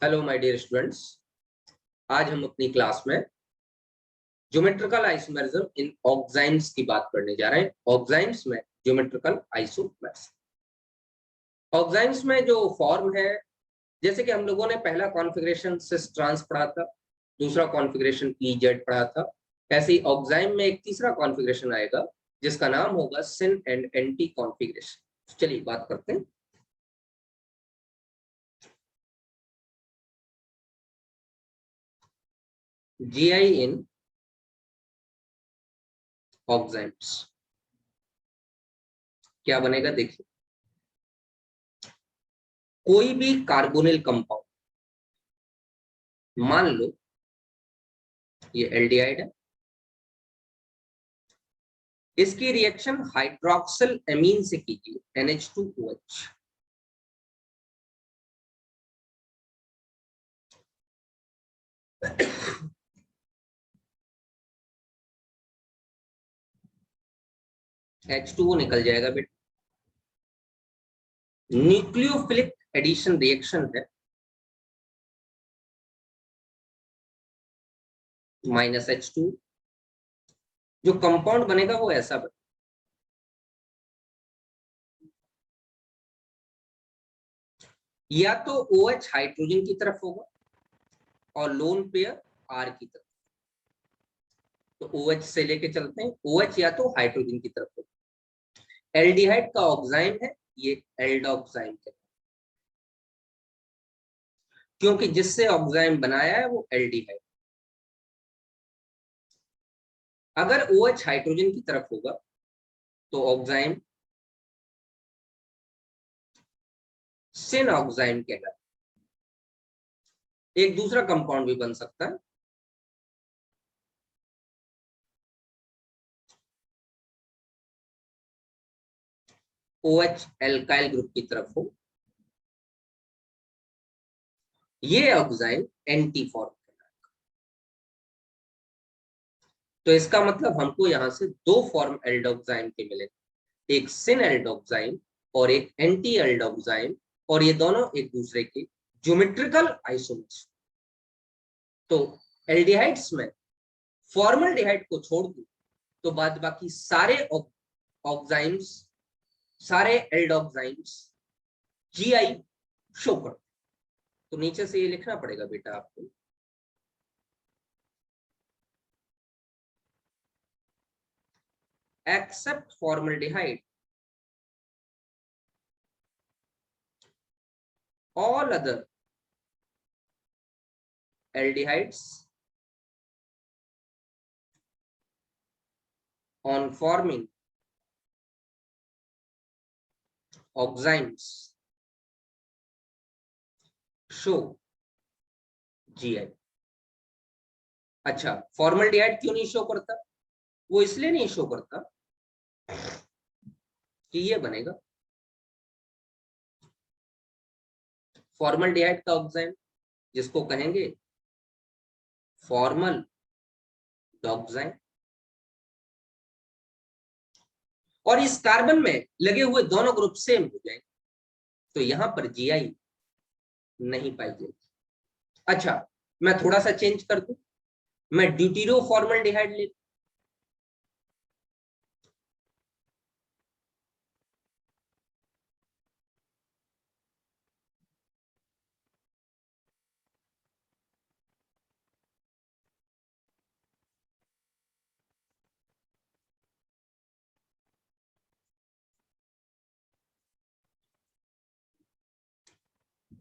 Hello my dear students. आज हम अपनी क्लास में ज्योमेट्रिकल आइसोमेरिज्म इन ऑक्साइन्स की बात करने जा रहे हैं। ऑक्साइन्स में ज्योमेट्रिकल आइसोमेरिज्म। ऑक्साइन्स में जो फॉर्म है, जैसे कि हम लोगों ने पहला कॉन्फ़िगरेशन सिस ट्रांस पढ़ा था, दूसरा कॉन्फ़िगरेशन पीजेड पढ़ा था, ऐसे ही ऑक्साइन में एक तीसरा कॉन्फ़िगरेशन आएगा जिसका नाम होगा सिन एंड एंटी कॉन्फ़िगरेशन। चलिए बात करते हैं। जीआई इन ऑक्साइन्स क्या बनेगा, देखिए। कोई भी कार्बोनिल कंपाउंड, मान लो ये एल्डिहाइड है, इसकी रिएक्शन हाइड्रोक्सिल एमीन से कीजिए NH2OH। H2O निकल जाएगा बेटा। न्यूक्लियोफिलिक एडिशन रिएक्शन है, -H2। जो कंपाउंड बनेगा वो ऐसा बनेगा। या तो OH हाइड्रोजन की तरफ होगा और लोन पेयर R की तरफ। तो OH से लेके चलते हैं, OH या तो हाइड्रोजन की तरफ होगा। एल्डिहाइड का ऑक्साइन है ये एल्डोक्साइन है, क्योंकि जिससे ऑक्साइन बनाया है वो एल्डिहाइड। अगर OH हाइड्रोजन की तरफ होगा तो ऑक्साइन सिन ऑक्साइन कहलाता है। एक दूसरा कंपाउंड भी बन सकता है, OH एल्काइल ग्रुप की तरफ हो, ये ऑक्साइन एंटी फॉर्म कहलाएगा। तो इसका मतलब हमको यहां से दो फॉर्म एल्डोक्साइन के मिले, एक सिन एल्डोक्साइन और एक एंटी एल्डोक्साइन, और ये दोनों एक दूसरे के ज्योमेट्रिकल आइसोमर्स। तो एल्डिहाइड्स में फॉर्मल्डिहाइड को छोड़ दूं तो बाद बाकी सारे ऑक्साइन्स, सारे एल्डोक्साइन्स जीआई शो करते। तो नीचे से ये लिखना पड़ेगा बेटा आपको, except formaldehyde all other aldehydes on forming oxymes show GI। अच्छा, फॉर्मल्डिहाइड क्यों नहीं शो करता? वो इसलिए नहीं शो करता कि ये बनेगा फॉर्मल्डिहाइड का ऑक्साइन, जिसको कहेंगे फॉर्मल डॉक्साइन, और इस कार्बन में लगे हुए दोनों ग्रुप सेम हो जाएंगे, तो यहां पर जीआई नहीं पाई जाएगी। अच्छा, मैं थोड़ा सा चेंज कर दूं, मैं ड्यूटीरो फॉर्मल्डिहाइड ले,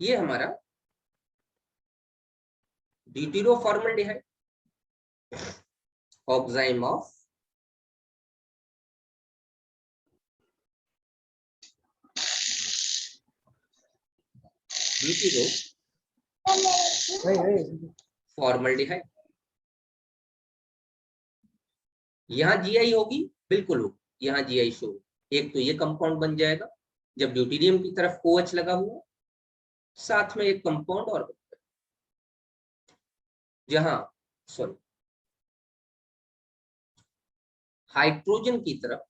ये हमारा ड्यूटीरो फॉर्मल्डिहाइड ऑक्साइम ऑफ ड्यूटीरो फॉर्मल्डिहाइड। यहां जीआई होगी, बिल्कुल होगी, यहां जीआई शो होगी। एक तो ये कंपाउंड बन जाएगा जब ड्यूटीरियम की तरफ OH लगा हुआ, साथ में एक कंपाउंड और बनता है जहां सॉरी हाइड्रोजन की तरफ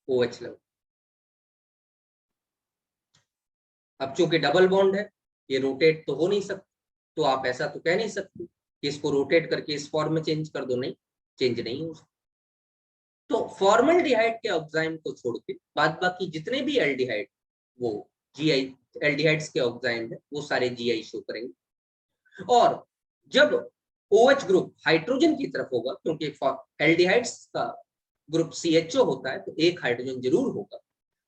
OH लगा। अब चूंकि डबल बॉन्ड है ये रोटेट तो हो नहीं सकता, तो आप ऐसा तो कह नहीं सकते कि इसको रोटेट करके इस फॉर्म में चेंज कर दो, नहीं, चेंज नहीं हो सकता। तो फॉर्मल्डिहाइड के ऑक्साइम को छोड़ के बाद बाकी जितने भी एल्डिहाइड, वो जीआई, एल्डिहाइड्स के ऑक्साइम है वो सारे जीआई शो करेंगे। और जब OH ग्रुप हाइड्रोजन की तरफ होगा, क्योंकि एल्डिहाइड्स का ग्रुप CHO होता है तो एक हाइड्रोजन जरूर होगा,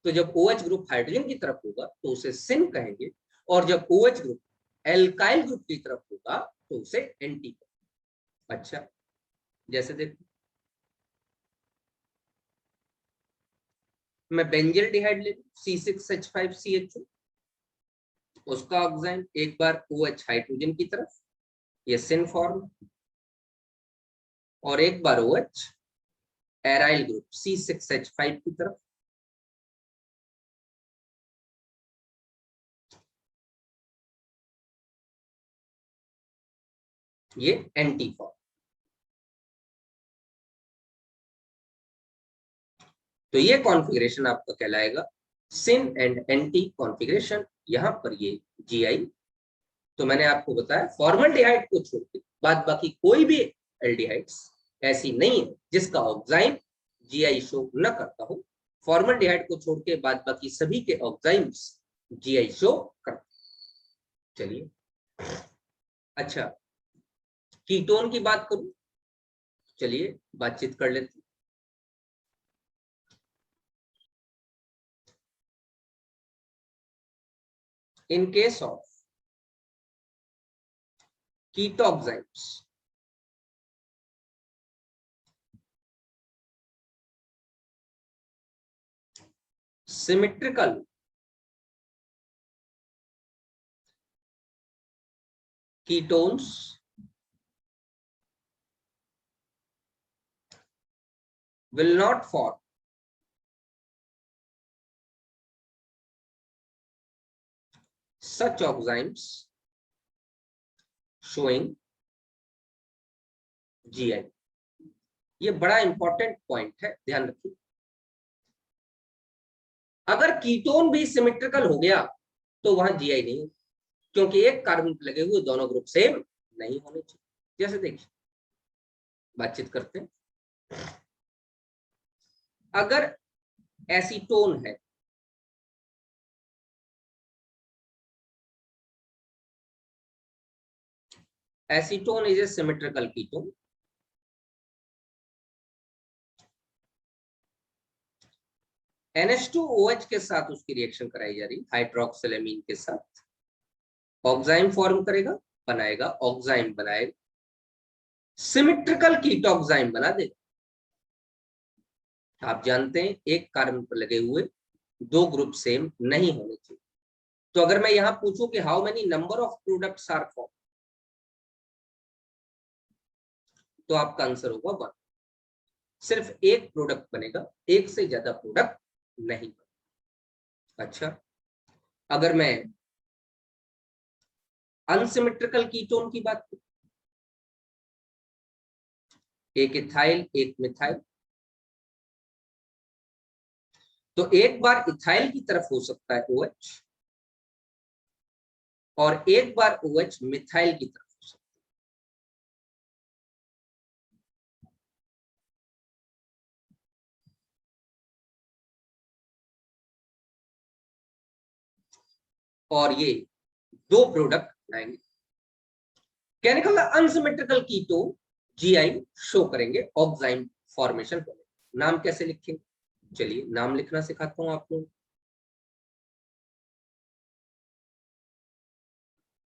तो जब OH ग्रुप हाइड्रोजन की तरफ होगा तो उसे सिन कहेंगे, और जब OH ग्रुप एल्काइल ग्रुप की तरफ होगा तो उसे एंटी कहेंगे। अच्छा, जैसे देखो मैं बेंजिल्डिहाइड ले लूं C6H5CHO, उसका ऑक्साइम एक बार OH हाइड्रोजन की तरफ, ये सिन फॉर्म, और एक बार OH एराइल ग्रुप C6H5 की तरफ, ये एंटी फॉर्म। तो ये कॉन्फ़िगरेशन आपका कहलाएगा सिन एंड एंटी कॉन्फ़िगरेशन। यहां पर ये जीआई, तो मैंने आपको बताया फॉर्मल्डिहाइड को छोड़ के बाद बाकी कोई भी एल्डिहाइड्स ऐसी नहीं है जिसका ऑक्साइम जीआई शो न करता हो। फॉर्मल्डिहाइड को छोड़ के बाद बाकी सभी के ऑक्साइम्स जीआई शो करते। चलिए, अच्छा, कीटोन की बात करूं, चलिए बातचीत कर लेते हैं। In case of ketoxymes, symmetrical ketones will not form such enzymes showing GI। ये बड़ा इंपॉर्टेंट पॉइंट है, ध्यान रखिए। अगर कीटोन भी सिमेट्रिकल हो गया तो वहां जीआई नहीं है, क्योंकि एक कार्बन पर लगे हुए दोनों ग्रुप सेम नहीं होने चाहिए। जैसे देखिए, बातचीत करते हैं। अगर एसीटोन है, acetone is a symmetrical ketone, NH2OH के साथ उसकी रिएक्शन कराई जा रही हाइड्रोक्सिलेमीन के साथ, ऑक्साइम फॉर्म करेगा, बनाएगा ऑक्साइम, बनाएगा सिमेट्रिकल कीटोक्साइम बना देगा। आप जानते हैं एक कार्बन पर लगे हुए दो ग्रुप सेम नहीं होने चाहिए। तो अगर मैं यहां पूछूं कि how many number of products are form, तो आपका आंसर होगा 1। सिर्फ एक प्रोडक्ट बनेगा, एक से ज्यादा प्रोडक्ट नहीं बनेगा। अच्छा, अगर मैं अनसिमेट्रिकल कीटोन की बात करूं, एक इथाइल एक मिथाइल, तो एक बार इथाइल की तरफ हो सकता है OH, और एक बार OH मिथाइल की तरफ हो सकता है, और ये दो प्रोडक्ट बनाएंगे। Chemical unsymmetrical ketone GI show करेंगे ऑक्साइम फॉर्मेशन को। नाम कैसे लिखेंगे, चलिए नाम लिखना सिखाता हूं आपको।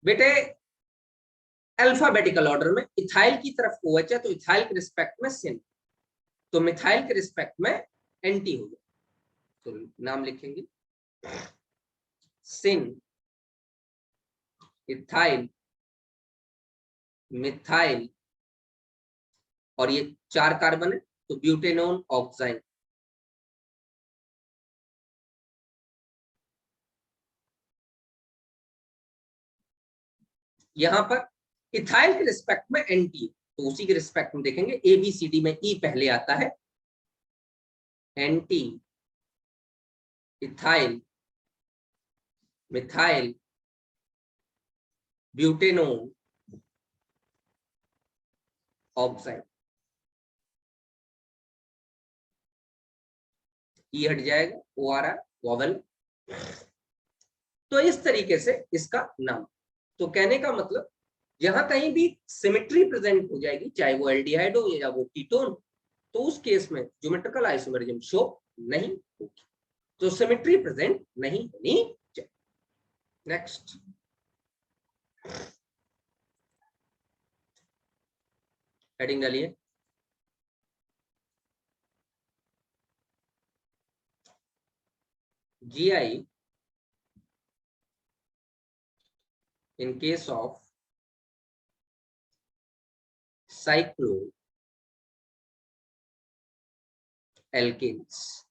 बेटे अल्फाबेटिकल ऑर्डर में इथाइल की तरफ OH है तो इथाइल के रिस्पेक्ट में सिन, तो मिथाइल के रिस्पेक्ट में एंटी हो गया, तो नाम लिखेंगे सिन, इथाइल, मिथाइल, और ये 4 कार्बन है तो ब्यूटेनोन ऑक्साइम। यहां पर इथाइल के रिस्पेक्ट में एंटी, तो उसी के रिस्पेक्ट में देखेंगे ABCD में E पहले आता है, anti, ethyl, methyl, butanone oxide, E हट जाएगा, ओ आ रहा है वॉवल। तो इस तरीके से इसका नाम। तो कहने का मतलब जहां कहीं भी सिमेट्री प्रेजेंट हो जाएगी, चाहे वो एल्डिहाइड हो या वो कीटोन, तो उस केस में ज्योमेट्रिकल आइसोमेरिज्म शो नहीं होगी, तो सिमेट्री प्रेजेंट नहीं होनी चाहिए। नेक्स्ट, हेडिंग डालिए। GI in case of cycloalkanes,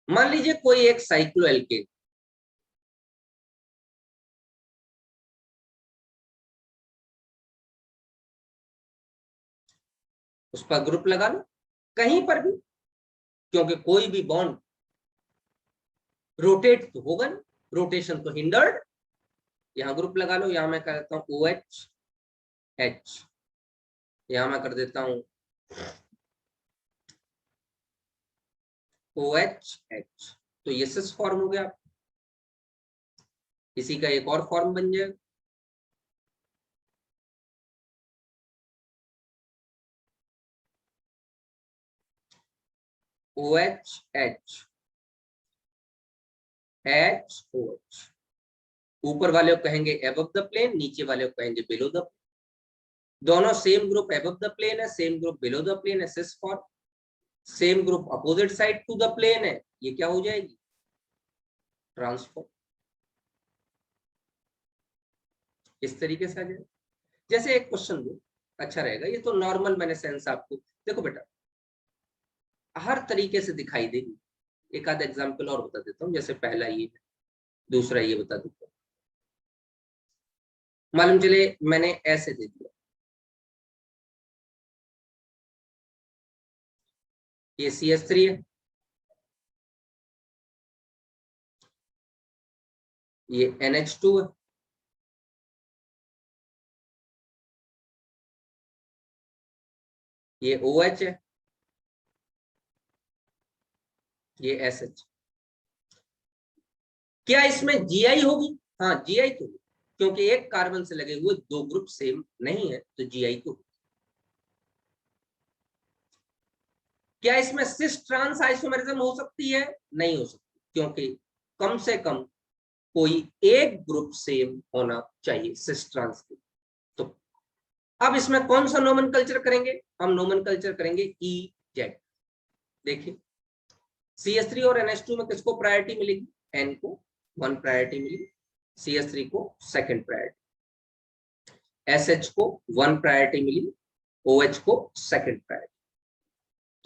मान लीजिए कोई एक साइक्लोएल्केन, उस पर ग्रुप लगा लो कहीं पर भी, क्योंकि कोई भी बॉन्ड रोटेट तो होगा नहीं, रोटेशन तो हिंडर्ड। यहां ग्रुप लगा लो, यहां मैं कर देता हूं OH H, यहां मैं कर देता हूं OH H, तो ये सिस फॉर्म हो गया, इसी का एक और फॉर्म बन जाएगा। OH H HOH, ऊपर वाले को कहेंगे एबव द प्लेन, नीचे वाले को कहेंगे बिलो द, दोनों same group above the plane है, same group below the plane है, cis form. Same group opposite side to the plane है, ये क्या हो जाएगी, ट्रांसफॉर्म। इस तरीके से आ जाए। जैसे एक क्वेश्चन दो, अच्छा रहेगा, ये तो नॉर्मल मैंने सेंस आपको, देखो बेटा हर तरीके से दिखाई देगी। एक आध एग्जाम्पल और बता देता हूँ, जैसे पहला ये, दूसरा ये बता देता हूँ। मालूम चले मैंने ऐसे दे दिया, ये CH3 है, ये NH2 है, ये OH है, ये SH। क्या इसमें GI होगी? हाँ GI तो होगी, क्योंकि एक कार्बन से लगे हुए दो ग्रुप सेम नहीं है, तो GI तो होगी। क्या इसमें सिस ट्रांस आइसोमेरिज्म हो सकती है? नहीं हो सकती, क्योंकि कम से कम कोई एक ग्रुप सेम होना चाहिए सिस ट्रांस के। तो अब इसमें कौन सा नोमेनकल्चर करेंगे? हम नोमेनकल्चर करेंगे EZ। देखिए CH3 और NH2 में किसको प्रायोरिटी मिलेगी? N को 1 प्रायोरिटी मिली, CH3 को 2nd प्रायोरिटी, SH को 1 प्रायोरिटी मिली, OH को 2nd प्रायोरिटी।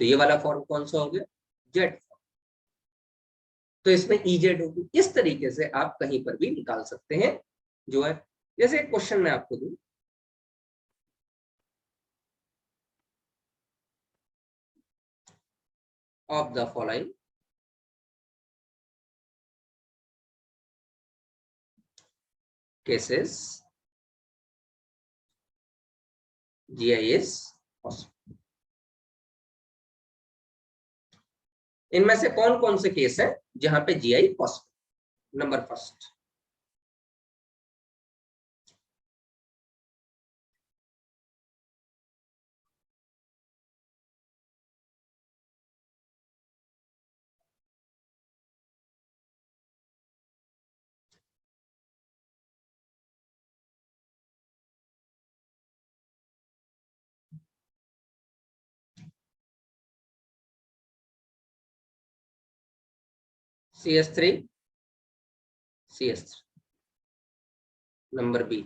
तो ये वाला फॉर्म कौन सा हो गया? Z form. तो इसमें EZ होगी। इस तरीके से आप कहीं पर भी निकाल सकते हैं जो है। जैसे एक क्वेश्चन मैं आपको दूं, of the following cases GI is possible। इनमें से कौन कौन से केस है जहां पे GI possible? Number first, CH3 CH3। Number B,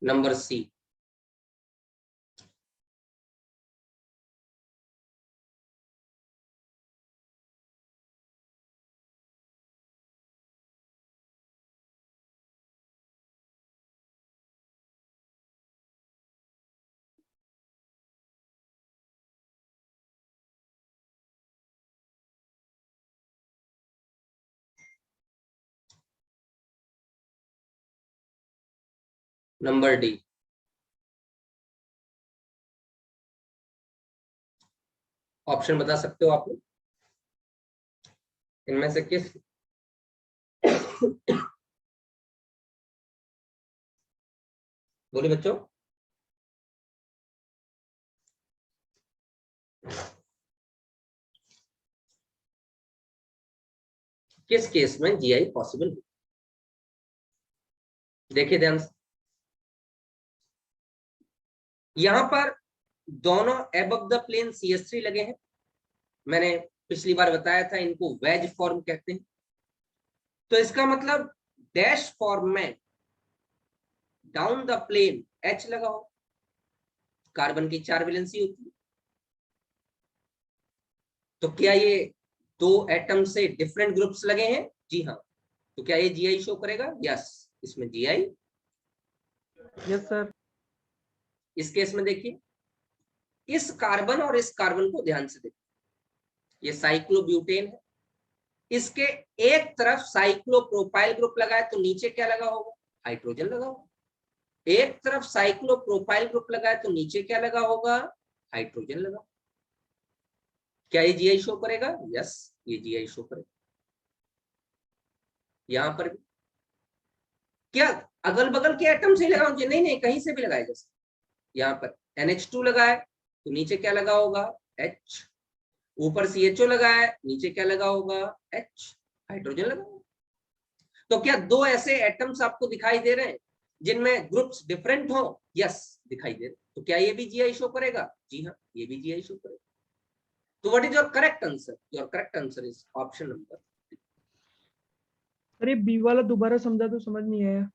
number C, number D. Option बता सकते हो आप लोग इनमें से किस बोले बच्चों? किस केस में जीआई पॉसिबल? देखिए ध्यान से, यहां पर दोनों एबव द प्लेन CH3 लगे हैं। मैंने पिछली बार बताया था इनको वेज फॉर्म कहते हैं। तो इसका मतलब डैश फॉर्म में डाउन द प्लेन H लगा हो, कार्बन की 4 वैलेंसी होती है। तो क्या ये दो एटम से डिफरेंट ग्रुप्स लगे हैं? जी हाँ। तो क्या ये जीआई शो करेगा? यस, इसमें जीआई। Yes sir. इस केस में देखिए, इस कार्बन और इस कार्बन को ध्यान से देखिए, ये साइक्लोब्यूटेन है। इसके एक तरफ साइक्लोप्रोपाइल ग्रुप लगा है, तो नीचे क्या लगा होगा? हाइड्रोजन लगा होगा। एक तरफ साइक्लोप्रोपाइल ग्रुप लगा है, तो नीचे क्या लगा होगा? हाइड्रोजन लगा। क्या ये जीआई शो करेगा? यस, ये जीआई शो करेगा। यहां पर भी क्या अगल बगल के एटम से लगाऊं? नहीं नहीं, कहीं से भी लगाए। जैसे यहाँ पर NH2 लगा है, तो नीचे क्या लगा होगा? H। ऊपर CHO लगा है, नीचे क्या लगा होगा? H। हाइड्रोजन लगा होगा। तो क्या दो ऐसे एटम्स आपको दिखाई दे रहे हैं जिनमें ग्रुप्स डिफरेंट हो? यस, दिखाई दे रहे। तो क्या ये भी जीआई शो करेगा? जी हाँ, ये भी जीआई शो करेगा। तो what is your correct answer? Your correct answer is option number. अरे बी वाला दोबारा समझा तो समझ नहीं आया।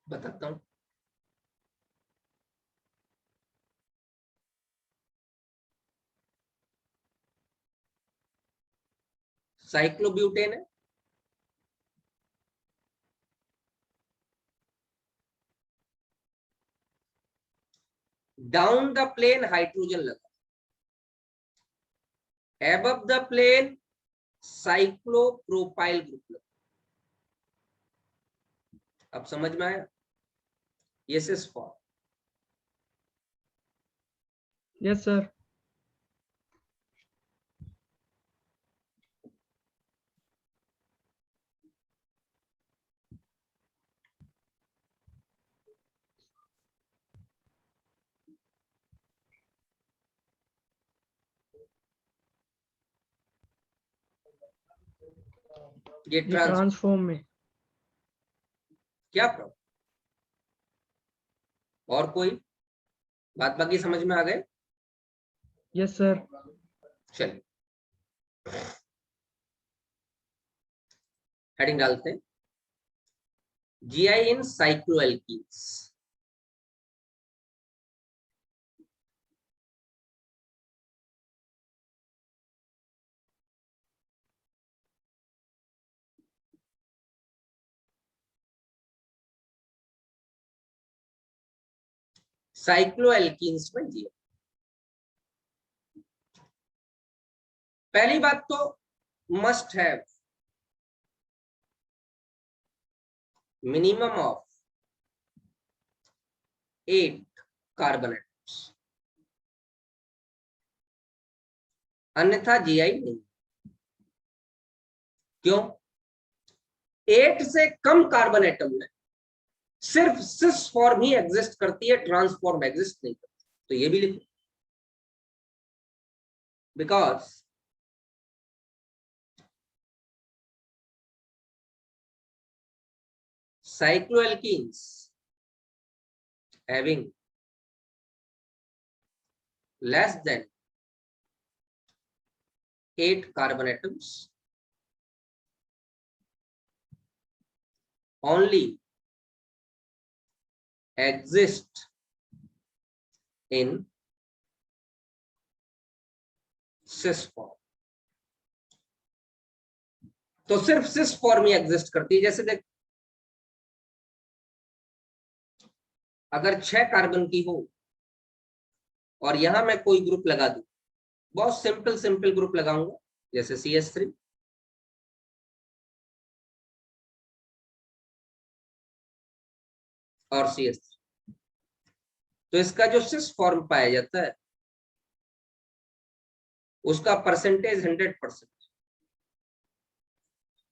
बताता हूं। साइक्लोब्यूटेन है, डाउन द प्लेन हाइड्रोजन लगा, above the plane cyclopropyl group लगा। अब समझ में आया? Yes is four. Yes sir. ये ये ट्रांसफॉर्म में। क्या प्रॉब्लम? और कोई बात बाकी समझ में आ गए? Yes sir. चलिए हेडिंग डालते हैं, जीआई इन साइक्लोएल्कीन्स। साइक्लोएल्कीन्स में जीआई। पहली बात तो must have minimum of 8 carbon atoms, अन्यथा जीआई नहीं। क्यों? 8 से कम कार्बन एटम में सिर्फ सिस फॉर्म ही एग्जिस्ट करती है, ट्रांसफॉर्म एग्जिस्ट नहीं करती। तो ये भी लिखो, because cycloalkenes having less than 8 carbon atoms only exist in cis form। तो सिर्फ सिस फॉर्म ही एग्जिस्ट करती है। जैसे देख, अगर 6 कार्बन की हो और यहां मैं कोई ग्रुप लगा दूं, बहुत सिंपल सिंपल ग्रुप लगाऊंगा, जैसे CH3, और CH3। तो इसका जो सिस फॉर्म पाया जाता है उसका परसेंटेज 100%।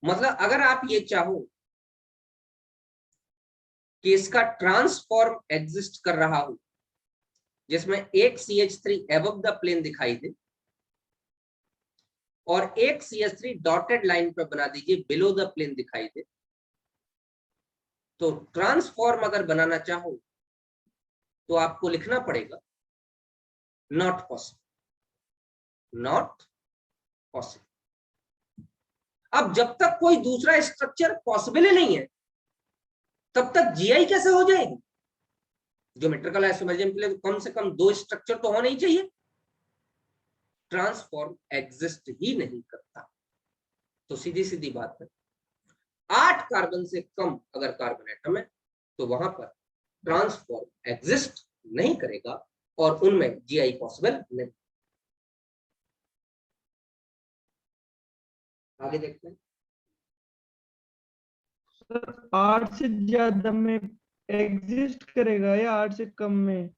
मतलब अगर आप ये चाहो कि इसका ट्रांसफॉर्म एग्जिस्ट कर रहा हो जिसमें एक CH3 एबव द प्लेन दिखाई दे और एक CH3 डॉटेड लाइन पर बना दीजिए बिलो द प्लेन दिखाई दे, तो ट्रांसफॉर्म अगर बनाना चाहो तो आपको लिखना पड़ेगा नॉट पॉसिबल, नॉट पॉसिबल। अब जब तक कोई दूसरा स्ट्रक्चर पॉसिबल ही नहीं है तब तक GI कैसे हो जाएगी? ज्योमेट्रिकल आइसोमेरिज्म के लिए तो कम से कम 2 स्ट्रक्चर तो होने ही चाहिए। ट्रांसफॉर्म एग्जिस्ट ही नहीं करता। तो सीधी सीधी बात है, 8 कार्बन से कम अगर कार्बन एटम है तो वहां पर ट्रांसफॉर्म एग्जिस्ट नहीं करेगा और उनमें GI पॉसिबल नहीं। आगे देखते हैं। सर 8 से ज्यादा में एग्जिस्ट करेगा या 8 से कम में?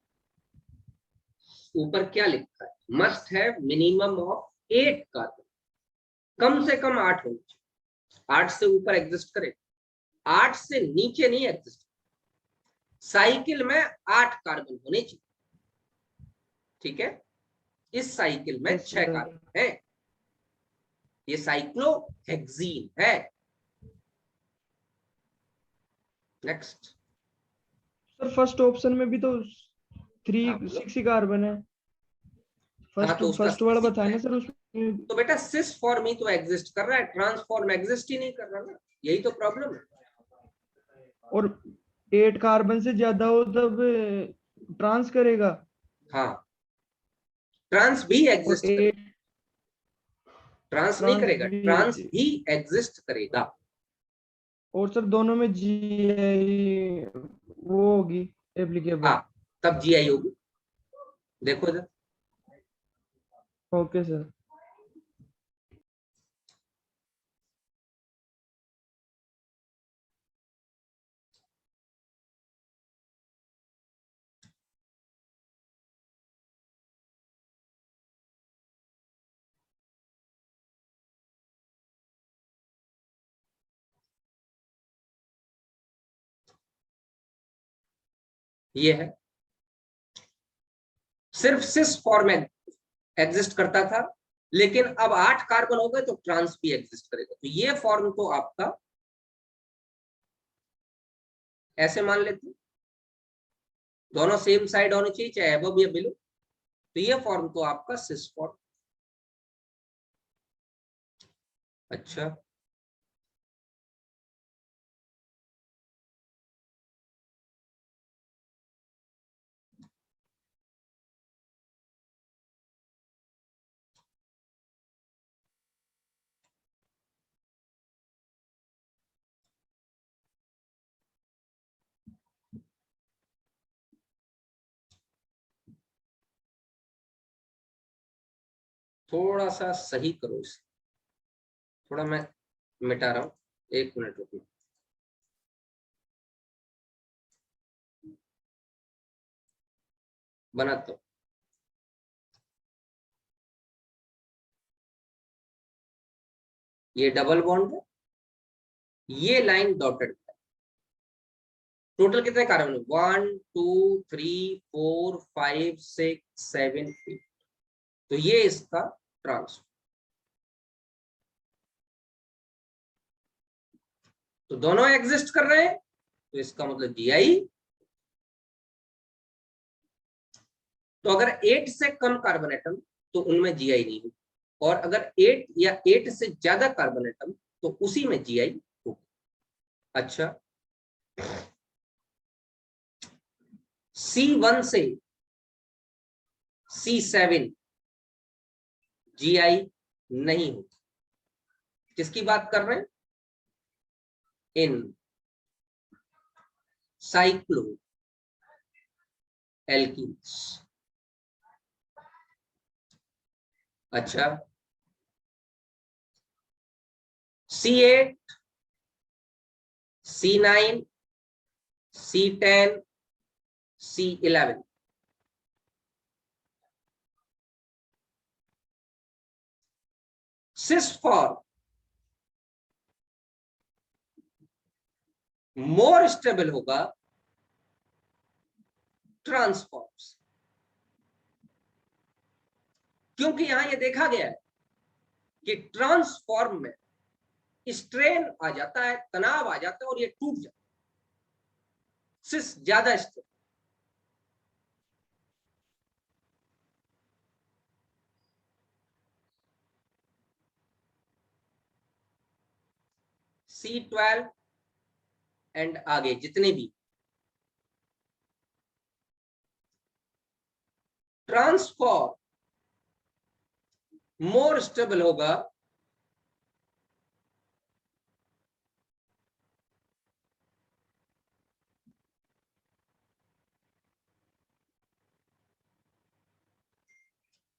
ऊपर क्या लिखा है? Must have minimum of 8 carbon, कम से कम 8 होने चाहिए। 8 से ऊपर एग्जिस्ट करे, 8 से नीचे नहीं एग्जिस्ट। साइकिल में 8 कार्बन होने चाहिए, ठीक है? इस साइकिल में 6 कार्बन है, ये साइक्लोहेक्सीन है। नेक्स्ट। सर फर्स्ट ऑप्शन में भी तो 3 हाँ बोलो। 6 कार्बन है। हाँ तो उसका फर्स्ट वाला cis बताया ना है। सर उसमें। तो बेटा सिस फॉर्म ही तो एग्जिस्ट कर रहा है, ट्रांसफॉर्म एग्जिस्ट ही नहीं कर रहा ना, यही तो प्रॉब्लम है। और 8 कार्बन से ज्यादा हो तब ट्रांस करेगा। हाँ, ट्रांस भी और एग्जिस्ट करेगा, 8 ट्रांस नहीं ट्रांस करेगा, ट्रांस भी। भी एग्जिस्ट करेगा। और सर दोनों में GI वो होगी एप्लीकेबल। हाँ, तब GI होगी। देखो इधर, ओके सर। ये है, सिर्फ सिस फॉर्म एग्जिस्ट करता था, लेकिन अब 8 कार्बन हो गए तो ट्रांस भी एग्जिस्ट करेगा। तो ये फॉर्म तो आपका ऐसे मान लेते हैं, दोनों सेम साइड होनी चाहिए, चाहे अबव या बिलो। तो ये फॉर्म तो आपका सिस फॉर्म। अच्छा, थोड़ा सा सही करो इसे, थोड़ा मैं मिटा रहा हूं, 1 मिनट रुको। बनाता हूं। ये डबल बॉन्ड है, ये लाइन डॉटेड है। टोटल कितने कार्बन? 1 2 3 4 5 6 7 8। तो ये इसका ट्रांस। तो दोनों एग्जिस्ट कर रहे हैं, तो इसका मतलब GI। तो अगर 8 से कम कार्बन एटम तो उनमें GI नहीं होगी, और अगर 8 या 8 से ज्यादा कार्बन एटम तो उसी में GI होगी। अच्छा, C1 से C7 GI नहीं होगी। किसकी बात कर रहे हैं? इन साइक्लो एल्कीन्स। अच्छा, C8 C9 C10, C11। Cis form more stable होगा ट्रांसफॉर्म्स, क्योंकि यहां ये देखा गया है कि ट्रांसफॉर्म में स्ट्रेन आ जाता है, तनाव आ जाता है और ये टूट जाता है। सिस ज्यादा स्टेबल। C12 एंड आगे जितने भी ट्रांसफॉर्म मोर स्टेबल होगा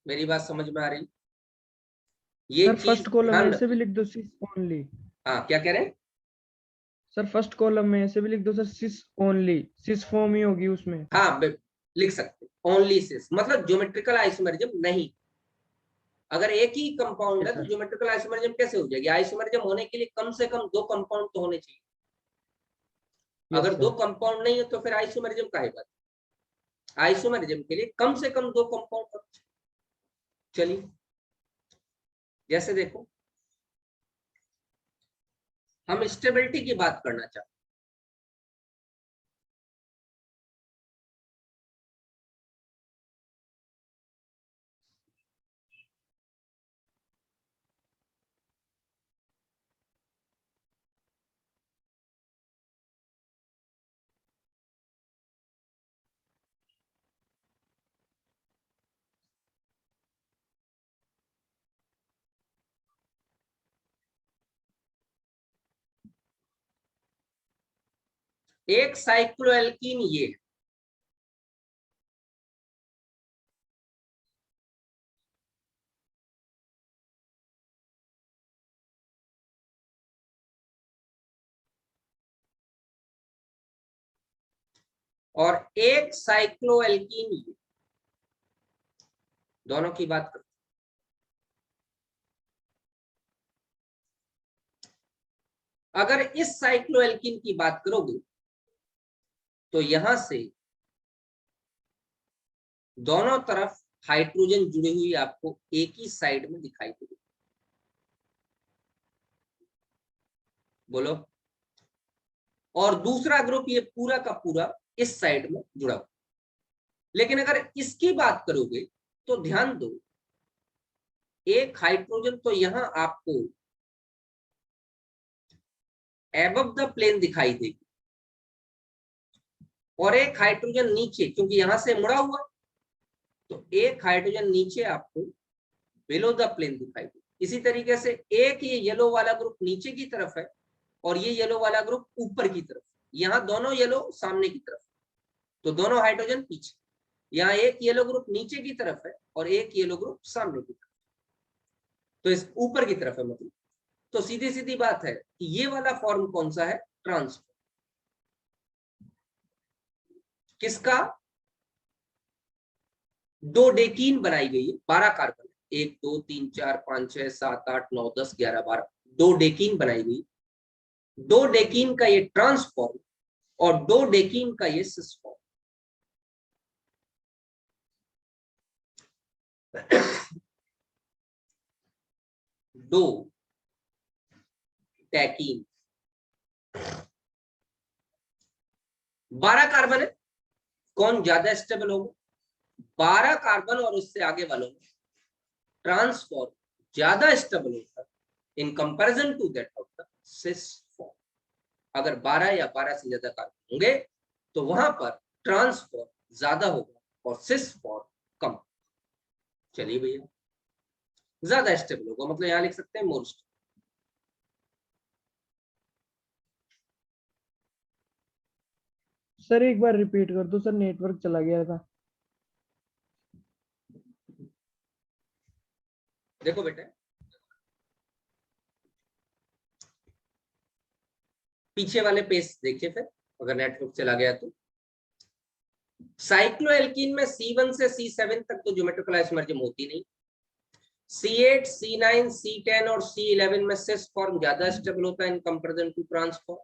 मेरी बात समझ में आ रही? ये सर चीज फर्स्ट कॉलम में ध्यान ऐसे रखो। भी लिख दो सिस ओनली। हाँ, क्या कह रहे हैं? सर फर्स्ट कॉलम में ऐसे भी लिख दो सर, सिस ओनली, सिस फॉर्म ही होगी उसमें। हाँ, लिख सकते ओनली सिस, मतलब ज्योमेट्रिकल आइसोमेरिज्म नहीं। अगर एक ही कंपाउंड है तो सर ज्योमेट्रिकल आइसोमेरिज्म कैसे हो जाएगी? आइसोमेरिज्म होने के लिए कम से कम दो कंपाउंड तो होने चाहिए। यस अगर दो सर। कंपाउंड नहीं है तो फिर आइसोमेरिज्म का है बात। आइसोमेरिज्म के लिए कम से कम दो कंपाउंड होने चाहिए। चलिए, जैसे देखो, हम स्टेबिलिटी की बात करना चाहते हैं। एक साइक्लोएल्कीन ये है, और एक साइक्लोएल्कीन ये, दोनों की बात करते हैं। अगर इस साइक्लोएल्कीन की बात करोगे तो यहां से दोनों तरफ हाइड्रोजन जुड़ी हुई आपको एक ही साइड में दिखाई देगी। बोलो। और दूसरा ग्रुप ये पूरा का पूरा इस साइड में जुड़ा हुआ। लेकिन अगर इसकी बात करोगे तो ध्यान दो, एक हाइड्रोजन तो यहां आपको एबव द प्लेन दिखाई देगी और एक हाइड्रोजन नीचे, क्योंकि यहां से मुड़ा हुआ, तो एक हाइड्रोजन नीचे आपको बिलो द प्लेन दिखाई देगी। इसी तरीके से एक ये येलो वाला ग्रुप नीचे की तरफ है और ये येलो वाला ग्रुप ऊपर की तरफ। यहाँ दोनों येलो सामने की तरफ, तो दोनों हाइड्रोजन पीछे। यहाँ एक येलो ग्रुप नीचे की तरफ है और एक येलो ग्रुप सामने की तरफ, तो इस ऊपर की तरफ है मतलब। तो सीधी सीधी बात है कि ये वाला फॉर्म कौन सा है? ट्रांसफॉर्म। किसका? दो डेकीन बनाई गई है, 12 कार्बन, 1 2 3 4 5 6 7 8 9 10 11 12, दो डेकीन बनाई गई। दो डेकीन का ये ट्रांसफॉर्म और दो डेकीन का ये सिस फॉर्म। दो टैकीन, 12 कार्बन है, कौन ज्यादा स्टेबल होगा? 12 कार्बन और उससे आगे वालों में ट्रांसफॉर्म ज्यादा स्टेबल होता है in comparison to that of the cis form. अगर 12 या 12 से ज्यादा कार्बन होंगे तो वहां पर ट्रांसफॉर्म ज्यादा होगा और सिस फॉर्म कम। चलिए भैया, ज्यादा स्टेबल होगा मतलब यहां लिख सकते हैं मोर स्टेबल। सर एक बार रिपीट कर दो सर, नेटवर्क चला गया था। देखो बेटा, पीछे वाले पेज देखिए फिर अगर नेटवर्क चला गया तो। साइक्लोएल्कीन में C1 से C7 तक तो ज्योमेट्रिकल आइसोमरिज्म होती नहीं। C8, C9, C10 और C11 में सिस फॉर्म ज्यादा स्टेबल होता है in comparison to trans form.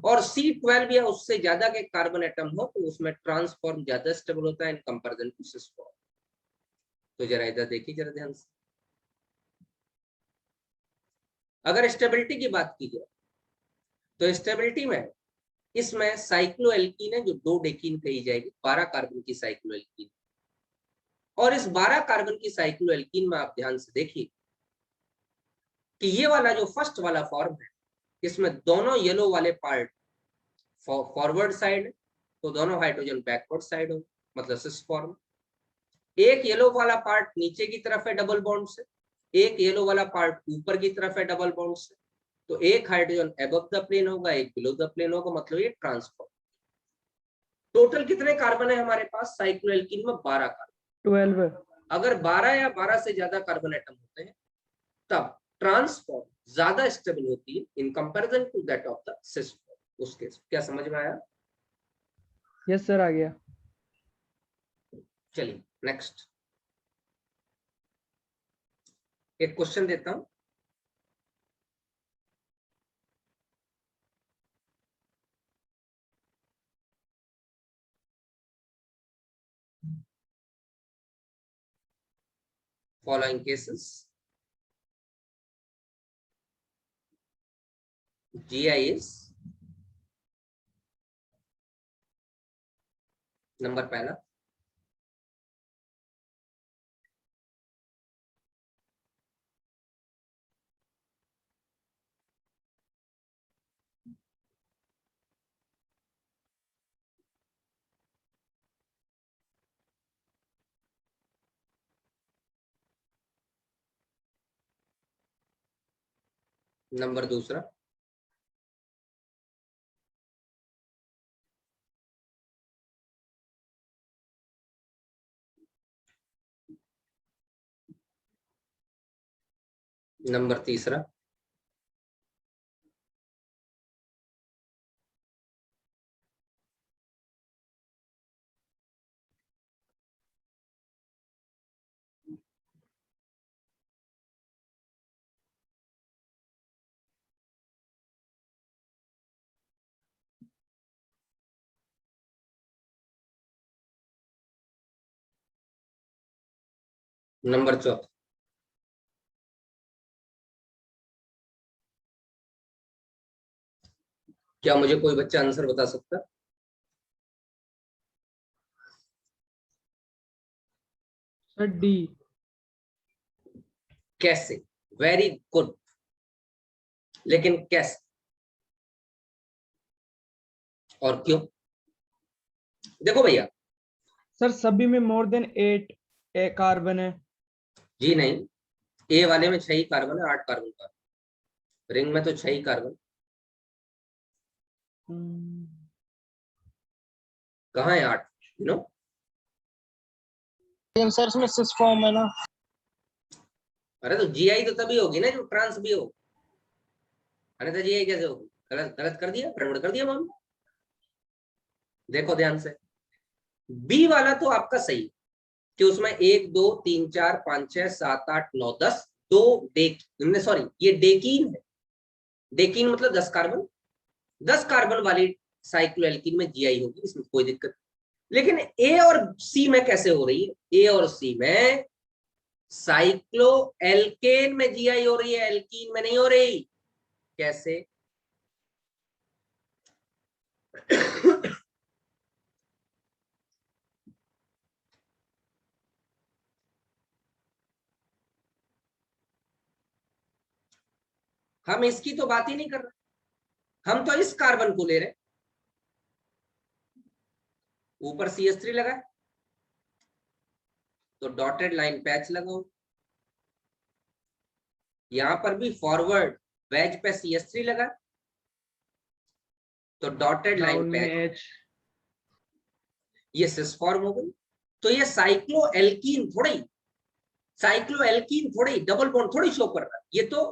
और C12 या उससे ज्यादा के कार्बन एटम हो तो उसमें ट्रांस फॉर्म ज्यादा स्टेबल होता है in comparison to cis form. तो जरा इधर देखिए जरा ध्यान से। अगर स्टेबिलिटी की बात की जाए तो स्टेबिलिटी में इसमें साइक्लोएल्कीन है जो 2 डेकीन कही जाएगी, 12 कार्बन की साइक्लोएल्कीन। और इस 12 कार्बन की साइक्लोएल्कीन में आप ध्यान से देखिए कि ये वाला जो फर्स्ट वाला फॉर्म है इसमें दोनों येलो वाले पार्ट फॉरवर्ड साइड, तो दोनों हाइड्रोजन बैकवर्ड साइड हो, मतलब सिस फॉर्म। एक येलो वाला पार्ट नीचे की तरफ है डबल बॉन्ड से, एक येलो वाला पार्ट ऊपर की तरफ है डबल बॉन्ड से। तो एक हाइड्रोजन अबव द प्लेन होगा, एक बिलो द प्लेन होगा, मतलब ये ट्रांसफॉर्म। टोटल कितने कार्बन है हमारे पास साइक्लोएल्कीन में? 12 कार्बन। 12। अगर 12 या 12 से ज्यादा कार्बन एटम होते हैं तब ट्रांसफॉर्म ज्यादा स्टेबल होती है in comparison to that of the cis form. उस केस क्या समझ में आया? यस सर, आ गया। चलिए नेक्स्ट एक क्वेश्चन देता हूं। Following cases, GI is number पहला, नंबर दूसरा, नंबर तीसरा, नंबर चौथा। क्या मुझे कोई बच्चा आंसर बता सकता है? Sir D. कैसे? वेरी गुड, लेकिन कैसे और क्यों? देखो भैया, सर सभी में मोर देन 8 कार्बन है। जी नहीं, ए वाले में 6 ही कार्बन है, 8 कार्बन का। रिंग में तो 6 ही कार्बन। कहाँ है 8? यू नो सर इसमें सिस फॉर्म है ना। अरे तो जीआई तो तभी होगी ना जो ट्रांस भी हो। अरे तो जीआई कैसे होगी? गलत गलत कर दिया, गड़बड़ कर दिया मामला। देखो ध्यान से, बी वाला तो आपका सही है कि उसमें 1 2 3 4 5 6 7 8 9 10 दो डेक, सॉरी ये डेकीन है। डेकीन मतलब 10 कार्बन, 10 कार्बन वाली साइक्लोएल्कीन में जीआई होगी, इसमें कोई दिक्कत नहीं। लेकिन ए और सी में कैसे हो रही है? ए और सी में साइक्लो एल्केन में जीआई हो रही है, एल्कीन में नहीं हो रही। कैसे? हम इसकी तो बात ही नहीं कर रहे, हम तो इस कार्बन को ले रहे। ऊपर CH3 लगा है तो डॉटेड लाइन पैच लगाओ। यहां पर भी फॉरवर्ड वेज पे CH3 लगा तो डॉटेड लाइन डाउन में पैच, H। ये सिस फॉर्म हो गई। तो ये साइक्लोएल्कीन थोड़ी डबल बॉन्ड थोड़ी शो कर रहा है, ये तो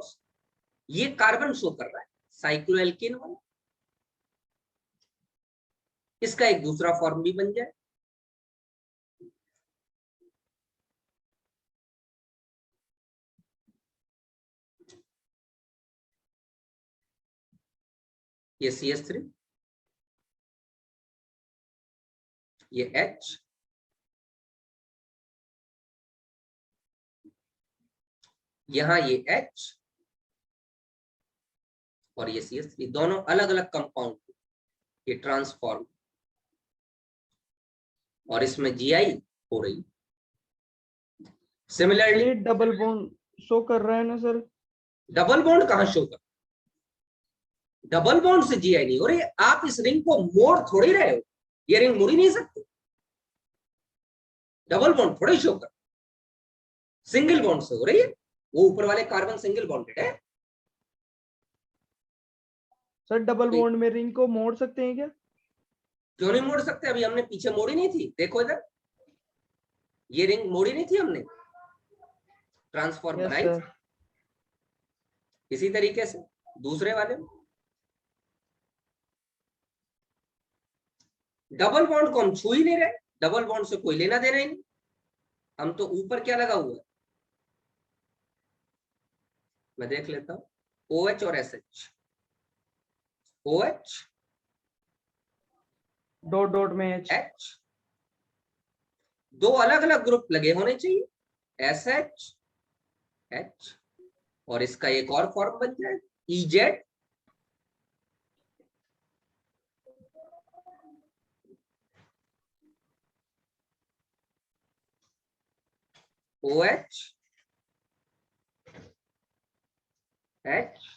ये कार्बन शो कर रहा है साइक्लोएल्कीन वाला। इसका एक दूसरा फॉर्म भी बन जाए। ये CH3, ये H, यहां ये H और ये CH3, दोनों अलग अलग कंपाउंड, ये ट्रांसफॉर्म, और इसमें GI हो रही। सिमिलरली ये डबल बॉन्ड शो कर रहा है ना सर? डबल बॉन्ड कहां शो कर, डबल बॉन्ड से GI नहीं हो रही। आप इस रिंग को मोड़ थोड़ी रहे हो, ये रिंग मुड़ ही नहीं सकती, डबल बॉन्ड थोड़ी शो कर, सिंगल बॉन्ड से हो रही है। वो ऊपर वाले कार्बन सिंगल बॉन्डेड है। सर डबल बॉन्ड में रिंग को मोड़ सकते हैं क्या? क्यों नहीं मोड़ सकते, अभी हमने पीछे मोड़ी नहीं थी, देखो इधर, ये रिंग मोड़ी नहीं थी हमने, ट्रांसफॉर्म यस बनाई। सर। इसी तरीके से दूसरे वाले में डबल बॉन्ड को हम छू ही नहीं रहे, डबल बॉन्ड से कोई लेना देना ही नहीं, हम तो ऊपर क्या लगा हुआ है, मैं देख लेता हूं, OH और SH, OH डॉट डॉट में एच। H, दो अलग अलग ग्रुप लगे होने चाहिए, SH H, और इसका एक और फॉर्म बन जाए EZ, OH H